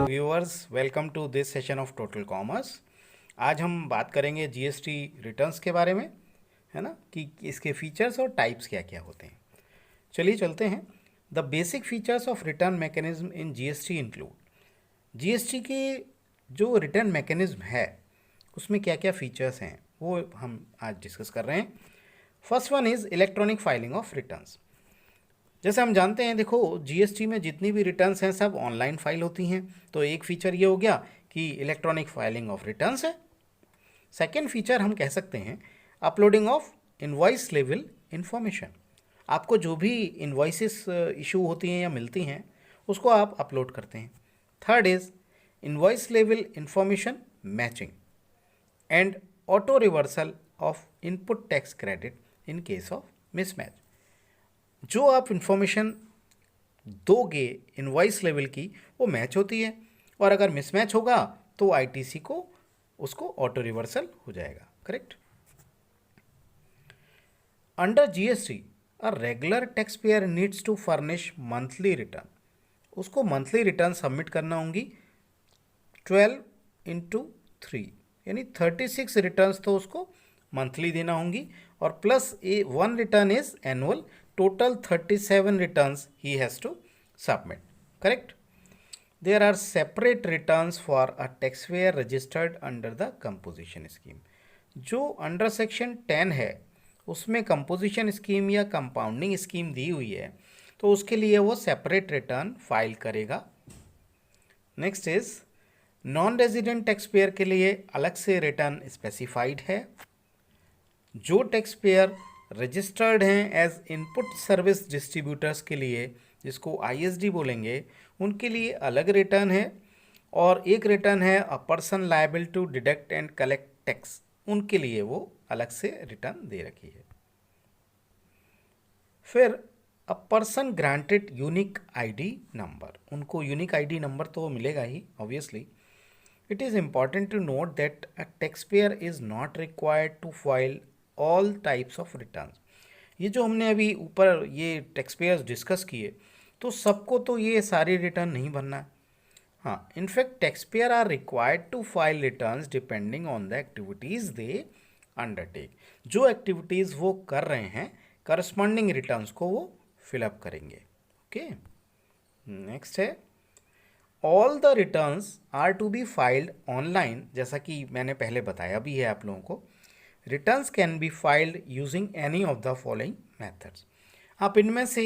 Viewers, welcome to this session of total commerce. आज हम बात करेंगे जीएसटी रिटर्न्स के बारे में, है ना, कि इसके फीचर्स और टाइप्स क्या क्या होते हैं। चलिए चलते हैं। The basic features of return mechanism in GST include. GST के जो रिटर्न मैकेनिज्म है उसमें क्या क्या फीचर्स हैं वो हम आज डिस्कस कर रहे हैं। First one is electronic filing of returns. जैसे हम जानते हैं, देखो जीएसटी में जितनी भी रिटर्न्स हैं सब ऑनलाइन फाइल होती हैं, तो एक फीचर ये हो गया कि इलेक्ट्रॉनिक फाइलिंग ऑफ रिटर्न्स है। सेकेंड फीचर हम कह सकते हैं uploading of invoice level information. आपको जो भी इनवॉइसेस इशू होती हैं या मिलती हैं उसको आप अपलोड करते हैं। Third is invoice level information matching and auto reversal of input tax credit in case of mismatch. जो आप इंफॉर्मेशन दोगे इनवॉइस लेवल की वो मैच होती है, और अगर मिसमैच होगा तो आईटीसी को उसको ऑटो रिवर्सल हो जाएगा। Correct. Under GST a regular tax payer needs to furnish monthly return. उसको मंथली रिटर्न सबमिट करना होंगी 12/3 यानी 36 रिटर्न्स तो उसको मंथली देना होंगी, और plus one return is annual. Total 37 returns he has to submit. Correct. There are separate returns for a taxpayer registered under the composition scheme. जो अंडर सेक्शन 10 है उसमें कंपोजिशन स्कीम या कंपाउंडिंग स्कीम दी हुई है, तो उसके लिए वो सेपरेट रिटर्न फाइल करेगा। Next is non resident tax payer के लिए अलग से रिटर्न स्पेसिफाइड है। जो टैक्स पेयर रजिस्टर्ड हैं एज इनपुट सर्विस डिस्ट्रीब्यूटर्स के लिए, जिसको आईएसडी बोलेंगे, उनके लिए अलग रिटर्न है, और एक रिटर्न है a person liable to deduct and collect tax, उनके लिए वो अलग से रिटर्न दे रखी है। फिर a person granted unique ID number, उनको यूनिक आईडी नंबर तो मिलेगा ही obviously. It is important to note that a taxpayer is not required to file all types of returns. ये जो हमने अभी ऊपर ये टैक्स पेयर्स डिस्कस किए, तो सबको तो ये सारे रिटर्न नहीं भरना है। हाँ, in fact tax payer are required to file returns depending on the activities they undertake. जो एक्टिविटीज़ वो कर रहे हैं करस्पॉन्डिंग रिटर्न्स को वो फिलअप करेंगे। ओके। नेक्स्ट है all the returns are to be filed online. जैसा कि मैंने पहले बताया भी है आप लोगों को, returns can be filed using any of the following methods. आप इनमें से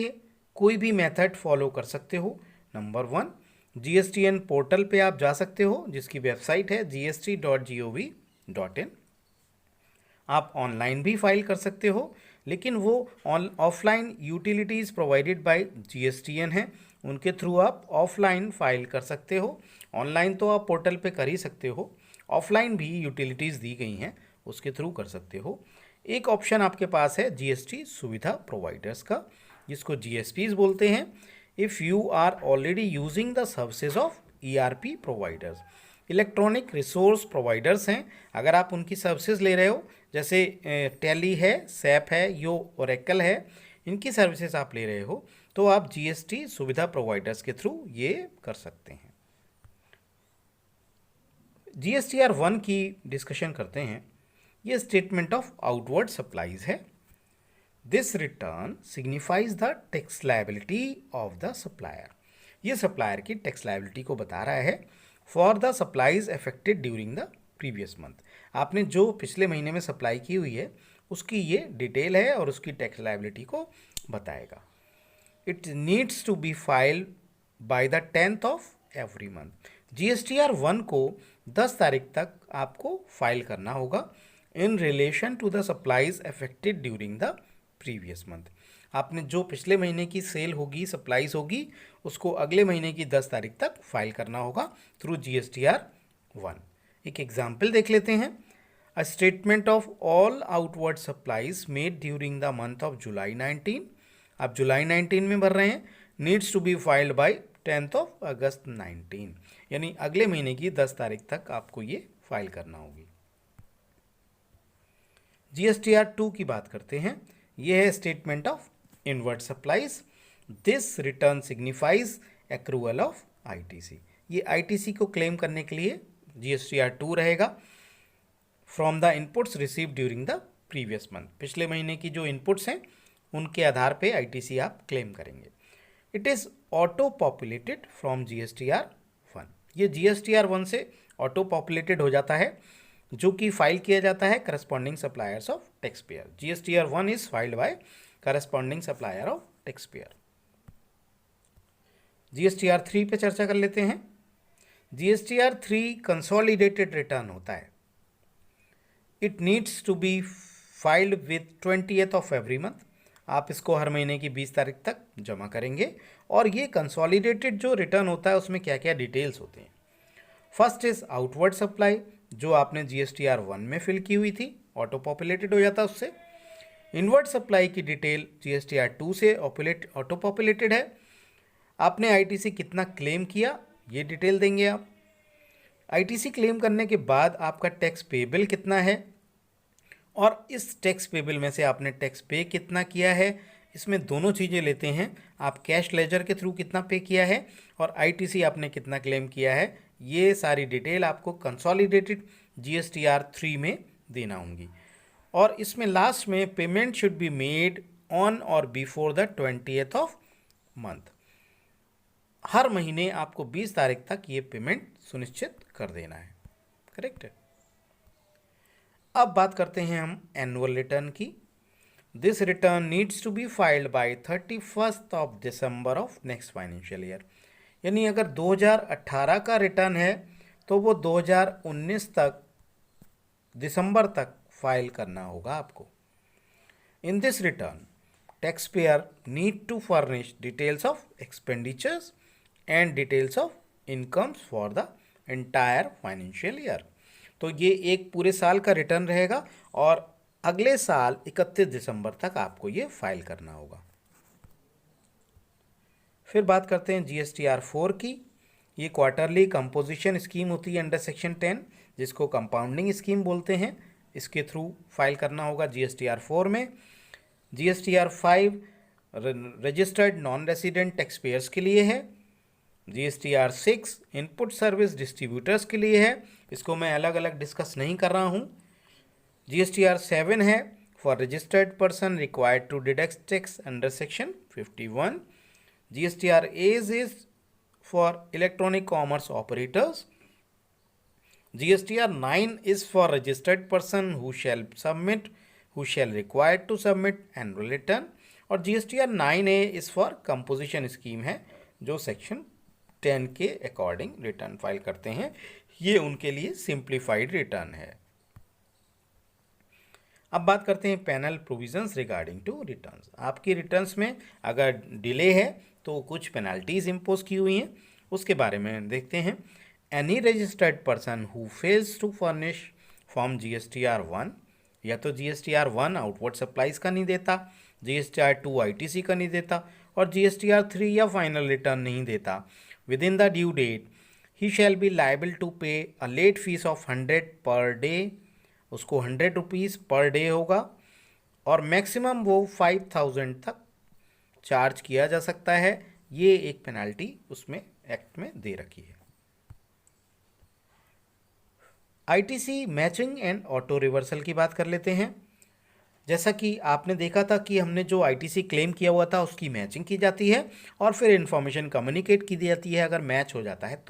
कोई भी मेथड फॉलो कर सकते हो। नंबर 1, जीएसटीएन पोर्टल पे आप जा सकते हो, जिसकी वेबसाइट है gst.gov.in। आप ऑनलाइन भी फाइल कर सकते हो, लेकिन वो offline utilities provided by GSTN है, उनके थ्रू आप ऑफलाइन फाइल कर सकते हो। ऑनलाइन तो आप पोर्टल पे कर ही सकते हो, ऑफलाइन भी यूटिलिटीज़ दी गई हैं, उसके थ्रू कर सकते हो। एक ऑप्शन आपके पास है जीएसटी सुविधा प्रोवाइडर्स का, जिसको जीएसपीज बोलते हैं। If you are already using the services of ERP providers, electronic resource providers हैं, अगर आप उनकी सर्विसेज ले रहे हो, जैसे टैली है, सैप है, यो ओरेकल है, इनकी सर्विसेज आप ले रहे हो, तो आप जीएसटी सुविधा प्रोवाइडर्स के थ्रू ये कर सकते हैं। जीएसटीआर 1 की डिस्कशन करते हैं। ये स्टेटमेंट ऑफ आउटवर्ड सप्लाईज है। This return signifies the tax liability of the supplier. ये सप्लायर की टैक्स लायबिलिटी को बता रहा है for the supplies affected during the previous month. आपने जो पिछले महीने में सप्लाई की हुई है उसकी ये डिटेल है और उसकी टैक्स लायबिलिटी को बताएगा। It needs to be filed by the 10th of every month. GSTR 1 को 10 तारीख तक आपको फाइल करना होगा in relation to the supplies affected during the previous month. आपने जो पिछले महीने की सेल होगी, सप्लाईज होगी, उसको अगले महीने की 10 तारीख तक फाइल करना होगा थ्रू जीएसटीआर 1। एक एग्जाम्पल देख लेते हैं। A statement of all outward supplies made during the month of July 19, आप जुलाई 19 में भर रहे हैं, needs to be filed by 10th of August 19, यानी अगले महीने की 10 तारीख तक आपको ये फाइल करना होगी। जीएसटीआर 2 की बात करते हैं। यह है statement of inward supplies. This return signifies accrual of ITC. ये आईटीसी को क्लेम करने के लिए जीएसटीआर 2 रहेगा from the inputs receive during the previous month. पिछले महीने की जो इनपुट्स हैं उनके आधार पे आईटीसी आप क्लेम करेंगे। It is auto populated from GSTR 1। ये जीएसटीआर 1 से ऑटो पॉपुलेटेड हो जाता है जो कि फाइल किया जाता है corresponding suppliers of tax payer. GSTR 1 is filed by corresponding supplier of tax payer. GSTR 3 पे चर्चा कर लेते हैं। जीएसटीआर 3 कंसोलिडेटेड रिटर्न होता है। It needs to be filed with 20th of every month. आप इसको हर महीने की 20 तारीख तक जमा करेंगे। और ये कंसोलिडेटेड जो रिटर्न होता है उसमें क्या क्या डिटेल्स होते हैं। फर्स्ट इज आउटवर्ड सप्लाई, जो आपने जीएसटीआर 1 में फिल की हुई थी, ऑटो पॉपुलेटेड हो जाता है उससे। इनवर्ड सप्लाई की डिटेल जीएसटीआर 2 से ऑटो पॉपुलेटेड है। आपने आईटीसी कितना क्लेम किया ये डिटेल देंगे आप। आईटीसी क्लेम करने के बाद आपका टैक्स पेबल कितना है और इस टैक्स पेबल में से आपने टैक्स पे कितना किया है, इसमें दोनों चीज़ें लेते हैं। आप कैश लेजर के थ्रू कितना पे किया है और आईटीसी आपने कितना क्लेम किया है, ये सारी डिटेल आपको कंसोलिडेटेड जीएसटीआर 3 में देना होंगी। और इसमें लास्ट में payment should be made on or before the 20th of month. हर महीने आपको 20 तारीख तक ये पेमेंट सुनिश्चित कर देना है। करेक्ट है। अब बात करते हैं हम एनुअल रिटर्न की। This return needs to be filed by 31st of December of next financial year. यानी अगर 2018 का रिटर्न है तो वो 2019 तक दिसंबर तक फाइल करना होगा आपको। In this return tax payer need to furnish details of expenditures and details of incomes for the entire financial year. तो ये एक पूरे साल का रिटर्न रहेगा और अगले साल 31 दिसंबर तक आपको ये फाइल करना होगा। फिर बात करते हैं जीएसटीआर 4 की। ये क्वार्टरली कंपोजिशन स्कीम होती है अंडर सेक्शन 10, जिसको कंपाउंडिंग स्कीम बोलते हैं। इसके थ्रू फाइल करना होगा जीएसटीआर 4 में। GSTR 5 registered non resident tax payers के लिए है। जीएसटीआर 6 इनपुट सर्विस डिस्ट्रीब्यूटर्स के लिए है। इसको मैं अलग अलग डिस्कस नहीं कर रहा हूँ। जीएसटीआर 7 है for registered person required to deduct tax under section 51। GSTR 8 is for electronic commerce operators. GSTR 9 is for registered person who shall required to submit annual return. और GSTR 9A is for composition scheme है, जो section 10 के according return file करते हैं। ये उनके लिए simplified return है। अब बात करते हैं penal provisions regarding to returns. आपकी रिटर्न्स में अगर डिले है तो कुछ पेनल्टीज इम्पोज की हुई हैं, उसके बारे में देखते हैं। Any registered person who fails to furnish form GSTR 1, या तो जीएसटीआर 1 आउटवर्ड सप्लाईज का नहीं देता, जीएसटीआर 2 आईटीसी का नहीं देता और जीएसटीआर 3 या फाइनल रिटर्न नहीं देता, within the due date he shall be liable to pay a late fees of 100 per day. उसको 100 रुपीज़ पर डे होगा और मैक्सिमम वो 5000 तक चार्ज किया जा सकता है। ये एक पेनल्टी उसमें एक्ट में दे रखी है। ITC matching and auto reversal की बात कर लेते हैं। जैसा कि आपने देखा था कि हमने जो आईटीसी क्लेम किया हुआ था उसकी मैचिंग की जाती है और फिर इन्फॉर्मेशन कम्युनिकेट की जाती है अगर मैच हो जाता है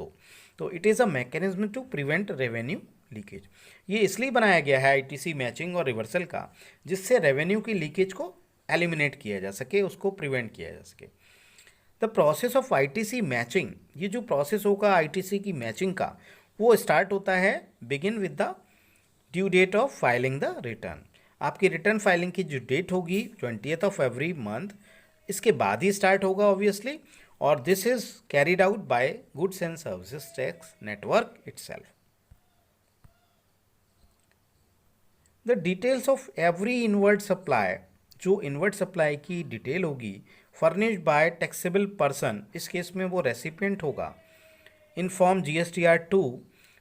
तो it is a mechanism to prevent revenue leakage. ये इसलिए बनाया गया है आईटीसी मैचिंग और रिवर्सल का, जिससे रेवेन्यू की लीकेज को एलिमिनेट किया जा सके, उसको प्रिवेंट किया जा सके। The process of ITC matching, ये जो प्रोसेस होगा आईटीसी की मैचिंग का, वो स्टार्ट होता है begin with the due date of filing the return. आपकी रिटर्न फाइलिंग की जो डेट होगी 20th ऑफ एवरी मंथ, इसके बाद ही स्टार्ट होगा ऑब्वियसली, और this is carried out by goods and services tax network itself. The details of every inward supply, जो inward supply की डिटेल होगी फर्निश्ड बाय टैक्सेबल पर्सन, इस case में वो रेसिपिएंट होगा, in form GSTR 2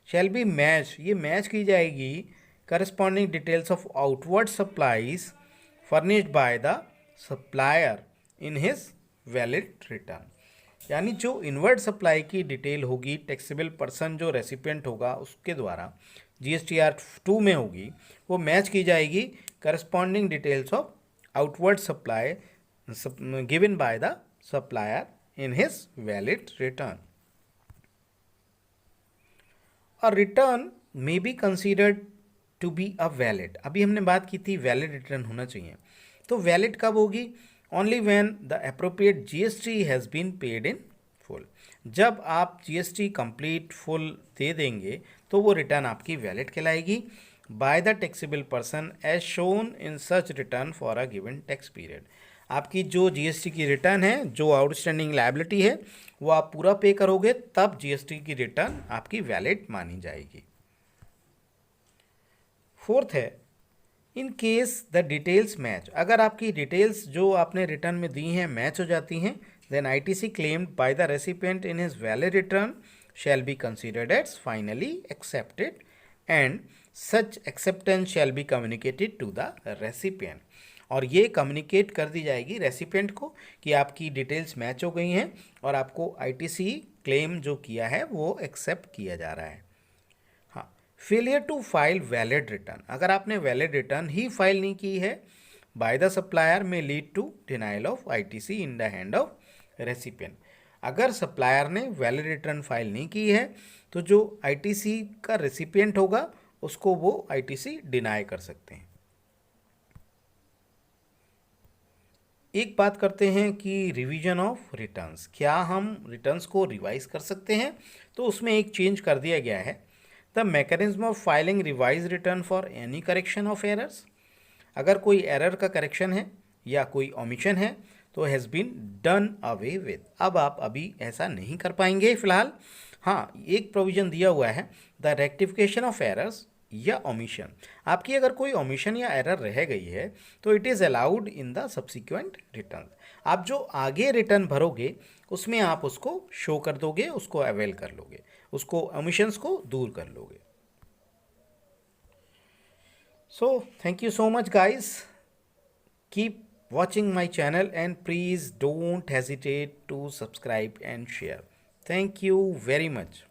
shall be match, ये match की जाएगी corresponding details of outward supplies furnished bye the supplier in his valid return. यानी जो इनवर्ड सप्लाई की डिटेल होगी टैक्सेबल पर्सन जो रेसिपिएंट होगा उसके द्वारा GSTR 2 में होगी, वो मैच की जाएगी corresponding details of outward supply given by the supplier in his valid return. और return may be considered to be a valid, अभी हमने बात की थी वैलिड रिटर्न होना चाहिए, तो वैलिड कब होगी? Only when the appropriate GST has been paid in full. जब आप GST कंप्लीट फुल दे देंगे तो वो रिटर्न आपकी वैलिड कहलाएगी by the taxable person as shown in such return for a given tax period. आपकी जो GST की रिटर्न है, जो आउटस्टैंडिंग लायबिलिटी है, वो आप पूरा पे करोगे तब GST की रिटर्न आपकी वैलिड मानी जाएगी। फोर्थ है, in case the details match, अगर आपकी डिटेल्स जो आपने रिटर्न में दी हैं मैच हो जाती हैं, then ITC claimed by the recipient in his valid return shall be considered as finally accepted and such acceptance shall be communicated to the recipient। और ये कम्युनिकेट कर दी जाएगी रेसिपिएंट को कि आपकी डिटेल्स मैच हो गई हैं और आपको ITC क्लेम जो किया है वो एक्सेप्ट किया जा रहा है। हाँ, failure to file valid return, अगर आपने वैलिड रिटर्न ही फाइल नहीं की है बाय द सप्लायर में lead to denial of ITC in the hand of recipient. अगर सप्लायर ने वैलिड रिटर्न फाइल नहीं की है तो जो ITC का रेसिपिएंट होगा उसको वो ITC डिनाई कर सकते हैं। एक बात करते हैं कि रिवीजन ऑफ रिटर्न्स, क्या हम रिटर्न्स को रिवाइज कर सकते हैं? तो उसमें एक चेंज कर दिया गया है, the mechanism of filing revise return for any correction of errors. अगर कोई एरर का करेक्शन है या कोई ओमिशन है तो has been done away with, अब आप अभी ऐसा नहीं कर पाएंगे फिलहाल। हाँ, एक प्रोविज़न दिया हुआ है, द रेक्टिफिकेशन ऑफ एरर्स या ओमिशन, आपकी अगर कोई ओमिशन या एरर रह गई है तो it is allowed in the subsequent return. आप जो आगे रिटर्न भरोगे उसमें आप उसको शो कर दोगे, उसको अवेल कर लोगे, उसको ओमिशंस को दूर कर लोगे। So thank you so much guys, keep watching my channel and please don't hesitate to subscribe and share. Thank you very much.